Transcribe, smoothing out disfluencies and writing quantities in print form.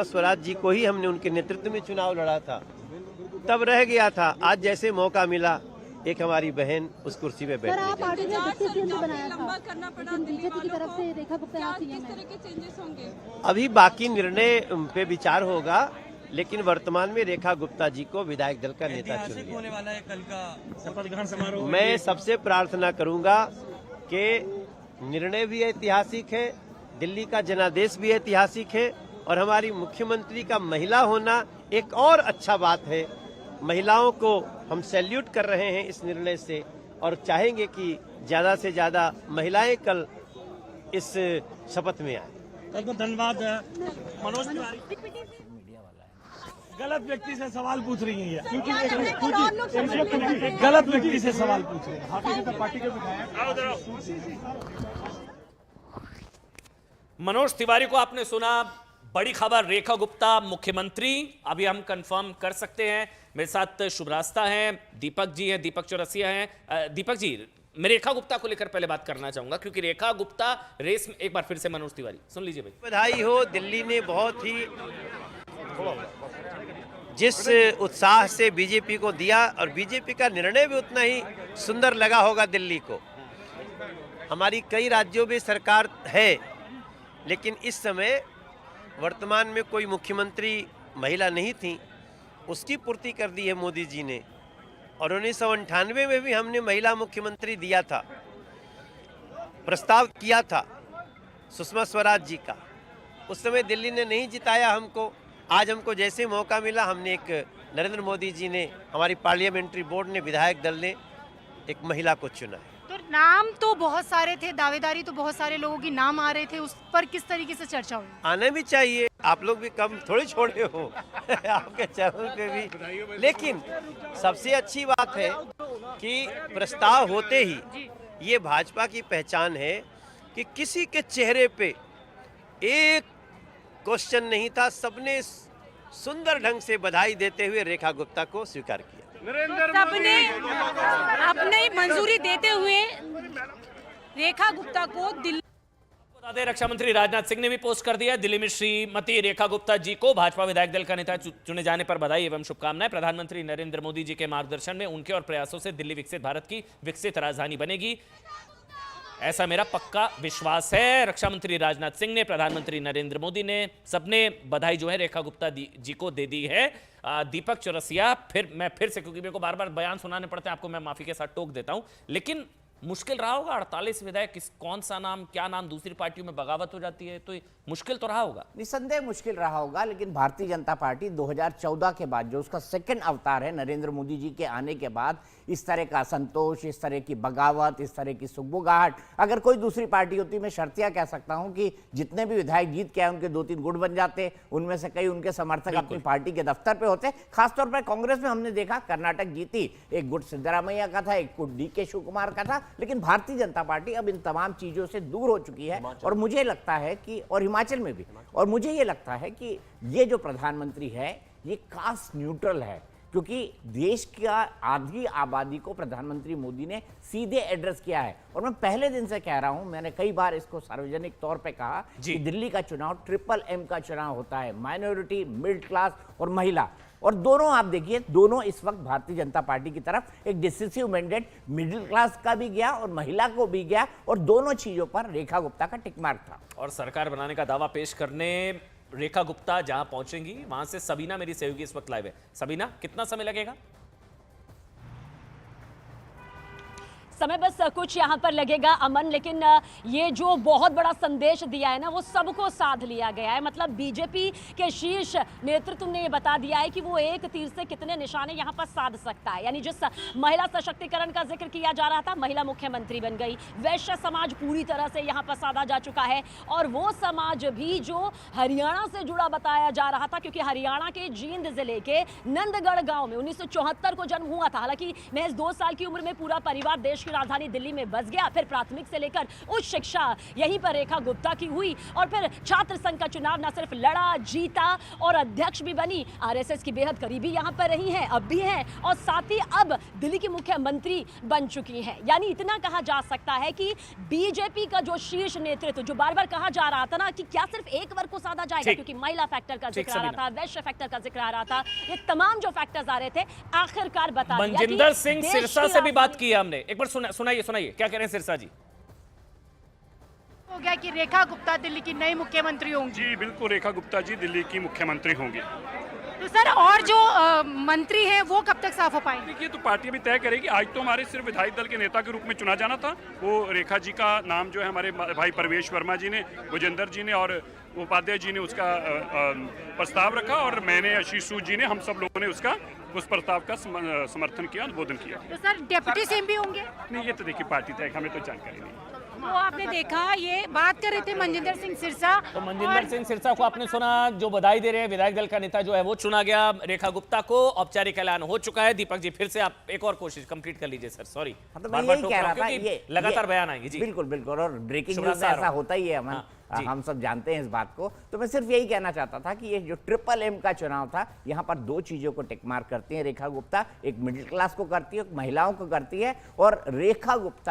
स्वराज जी को ही हमने उनके नेतृत्व में चुनाव लड़ा था, तब रह गया था। आज जैसे मौका मिला, एक हमारी बहन उस कुर्सी पे बैठ गई। पार्टी ने डिप्टी सीएम तो बनाया था, लेकिन बीजेपी की तरफ से रेखा गुप्ता सीएम है। अभी बाकी निर्णय पे विचार होगा, लेकिन वर्तमान में रेखा गुप्ता जी को विधायक दल का नेता चुन लिया। होने वाला है कल का शपथ ग्रहण समारोह। मैं सबसे प्रार्थना करूंगा कि निर्णय भी ऐतिहासिक है, दिल्ली का जनादेश भी ऐतिहासिक है, और हमारी मुख्यमंत्री का महिला होना एक और अच्छा बात है। महिलाओं को हम सैल्यूट कर रहे हैं इस निर्णय से, और चाहेंगे कि ज्यादा से ज्यादा महिलाएं कल इस शपथ में आए। बहुत धन्यवाद। मनोज तिवारी गलत व्यक्ति से सवाल पूछ रही हैं, गलत व्यक्ति से सवाल पूछ रही हैं। भारतीय जनता पार्टी के विधायक मनोज तिवारी को आपने सुना। बड़ी खबर, रेखा गुप्ता मुख्यमंत्री, अभी हम कंफर्म कर सकते हैं। मेरे साथ शुभरास्ता हैं, दीपक जी हैं, दीपक चौरसिया हैं। दीपक जी, मैं रेखा गुप्ता को लेकर पहले बात करना चाहूंगा, क्योंकि रेखा गुप्ता रेस में, एक बार फिर से मनोज तिवारी सुन लीजिए भाई। बधाई हो, दिल्ली ने बहुत ही जिस उत्साह से बीजेपी को दिया, और बीजेपी का निर्णय भी उतना ही सुंदर लगा होगा दिल्ली को। हमारी कई राज्यों में सरकार है, लेकिन इस समय वर्तमान में कोई मुख्यमंत्री महिला नहीं थी, उसकी पूर्ति कर दी है मोदी जी ने। और 1998 में भी हमने महिला मुख्यमंत्री दिया था, प्रस्ताव किया था सुषमा स्वराज जी का। उस समय दिल्ली ने नहीं जिताया हमको। आज हमको जैसे मौका मिला, हमने एक नरेंद्र मोदी जी ने, हमारी पार्लियामेंट्री बोर्ड ने, विधायक दल ने एक महिला को चुना है। तो नाम तो बहुत सारे थे, दावेदारी तो बहुत सारे लोगों की नाम आ रहे थे, उस पर किस तरीके से चर्चा हुई? आना भी चाहिए, आप लोग भी कम थोड़ी छोड़े हो आपके चैनल पे भी। लेकिन सबसे अच्छी बात है कि प्रस्ताव होते ही, ये भाजपा की पहचान है कि किसी के चेहरे पे एक क्वेश्चन नहीं था, सबने सुंदर ढंग से बधाई देते हुए रेखा गुप्ता को स्वीकार किया। सबने अपनी मंजूरी देते हुए रेखा गुप्ता को दिल्ली। बता दें, रक्षा मंत्री राजनाथ सिंह ने भी पोस्ट कर दिया, दिल्ली में श्रीमती रेखा गुप्ता जी को भाजपा विधायक दल का नेता चुने जाने पर बधाई एवं शुभकामनाएं। प्रधानमंत्री नरेंद्र मोदी जी के मार्गदर्शन में, उनके और प्रयासों से दिल्ली विकसित भारत की विकसित राजधानी बनेगी, ऐसा मेरा पक्का विश्वास है। रक्षा मंत्री राजनाथ सिंह ने, प्रधानमंत्री नरेंद्र मोदी ने, सबने बधाई जो है रेखा गुप्ता जी को दे दी है। दीपक चौरसिया, मैं फिर से, क्योंकि मेरे को बार बार बयान सुनाने पड़ते हैं आपको, मैं माफी के साथ टोक देता हूं, लेकिन मुश्किल रहा होगा 48 विधायक, कौन सा नाम, क्या नाम, दूसरी पार्टियों में बगावत हो जाती है, तो मुश्किल तो रहा होगा। निसंदेह मुश्किल रहा होगा, लेकिन भारतीय जनता पार्टी 2014 के बाद, जो उसका सेकंड अवतार है नरेंद्र मोदी जी के आने के बाद, इस तरह का असंतोष, इस तरह की बगावत, इस तरह की सुगबुगाहट, अगर कोई दूसरी पार्टी होती, मैं शर्तिया कह सकता हूं कि जितने भी विधायक जीत के आए उनके 2-3 गुट बन जाते, उनमें से कई उनके समर्थक अपनी पार्टी के दफ्तर पे होते। खासतौर पर कांग्रेस में हमने देखा, कर्नाटक जीती, एक गुट सिद्धरामैया का था, एक गुट DK शिव कुमार का था, लेकिन भारतीय जनता पार्टी अब इन तमाम चीजों से दूर हो चुकी है। और मुझे लगता है कि, और हिमाचल में भी, और मुझे ये लगता है कि ये जो प्रधानमंत्री है ये कास्ट न्यूट्रल है, क्योंकि देश का आधी आबादी को प्रधानमंत्री मोदी ने सीधे एड्रेस किया है। और मैं पहले दिन से कह रहा हूं, मैंने कई बार इसको सार्वजनिक तौर पे कहा कि दिल्ली का चुनाव MMM का चुनाव होता है, माइनॉरिटी, मिडिल क्लास और महिला। और दोनों आप देखिए, दोनों इस वक्त भारतीय जनता पार्टी की तरफ एक डिसिसिव मैंडेट मिडिल क्लास का भी गया और महिला को भी गया, और दोनों चीजों पर रेखा गुप्ता का टिक मार्क था। और सरकार बनाने का दावा पेश करने रेखा गुप्ता जहां पहुंचेंगी, वहां से सबीना मेरी सहयोगी इस वक्त लाइव है। सबीना, कितना समय लगेगा? समय बस कुछ यहाँ पर लगेगा अमन, लेकिन ये जो बहुत बड़ा संदेश दिया है ना, वो सबको साध लिया गया है। मतलब बीजेपी के शीर्ष नेतृत्व ने ये बता दिया है कि वो एक तीर से कितने निशाने यहाँ पर साध सकता है। यानी जिस महिला सशक्तिकरण का जिक्र किया जा रहा था, महिला मुख्यमंत्री बन गई, वैश्य समाज पूरी तरह से यहाँ पर साधा जा चुका है, और वो समाज भी जो हरियाणा से जुड़ा बताया जा रहा था, क्योंकि हरियाणा के जींद जिले के नंदगढ़ गाँव में 1974 को जन्म हुआ था। हालांकि महज 2 साल की उम्र में पूरा परिवार देश की राजधानी दिल्ली में बस गया। फिर प्राथमिक से लेकर उच्च शिक्षा यहीं पर रेखा गुप्ता की हुई और फिर छात्र संघ का चुनाव न सिर्फ लड़ा, जीता और अध्यक्ष भी बनी। आरएसएस की बेहद करीबी यहां पर रही हैं, अब भी हैं, और साथ ही अब दिल्ली की मुख्यमंत्री बन चुकी हैं। यानी इतना कहा जा सकता है कि बीजेपी का जो शीर्ष नेतृत्व, जो बार बार कहा जा रहा था ना कि क्या सिर्फ एक वर्ग को साधा जाएगा, क्योंकि महिला फैक्टर का जिक्र आ रहा था, वैश्य फैक्टर का जिक्र आ रहा था, ये तमाम जो फैक्टर्स आ रहे थे आखिरकार बता दिया। मनजिंदर सिंह सिरसा से भी बात की है हमने, एक बार सुनाइए क्या कह रहे हैं सिरसा जी। हो गया कि रेखा गुप्ता दिल्ली की नई मुख्यमंत्री होंगी। जी बिल्कुल, रेखा गुप्ता जी दिल्ली की मुख्यमंत्री होंगी। तो सर, और जो मंत्री हैं वो कब तक साफ हो पाएंगे? देखिए, तो पार्टी अभी तय करेगी। आज तो हमारे सिर्फ विधायक दल के नेता के रूप में चुना जाना था। वो रेखा जी का नाम जो है हमारे भाई परवेश वर्मा जी ने, भुजेंद्र जी ने और उपाध्याय जी ने उसका प्रस्ताव रखा, और मैंने, आशीष सूद जी ने, हम सब लोगों ने उस प्रस्ताव का समर्थन किया, अनुमोदन किया। तो सर, डिप्टी सीएम भी होंगे? नहीं, ये तो देखिए पार्टी तय, हमें तो जानकारी नहीं। वो आपने देखा, ये बात कर रहे थे मनजिंदर सिंह सिरसा। तो मनजिंदर सिंह सिरसा को आपने सुना, जो बधाई दे रहे हैं। विधायक दल का नेता जो है वो चुना गया। रेखा गुप्ता को औपचारिक ऐलान हो चुका है। दीपक जी, फिर से आप एक और कोशिश कंप्लीट कर लीजिए सर। सॉरी, तो मैं यही कह रहा था, ये लगातार बयान आएंगे जी। बिल्कुल बिल्कुल, और ब्रेकिंग न्यूज में ऐसा होता ही है, हम सब जानते हैं इस बात को। तो मैं सिर्फ यही कहना चाहता था कि ये जो ट्रिपल एम का चुनाव था, यहाँ पर दो चीजों को टिक मार्क करती है रेखा गुप्ता। एक मिडिल क्लास को करती है, एक महिलाओं को करती है। और रेखा गुप्ता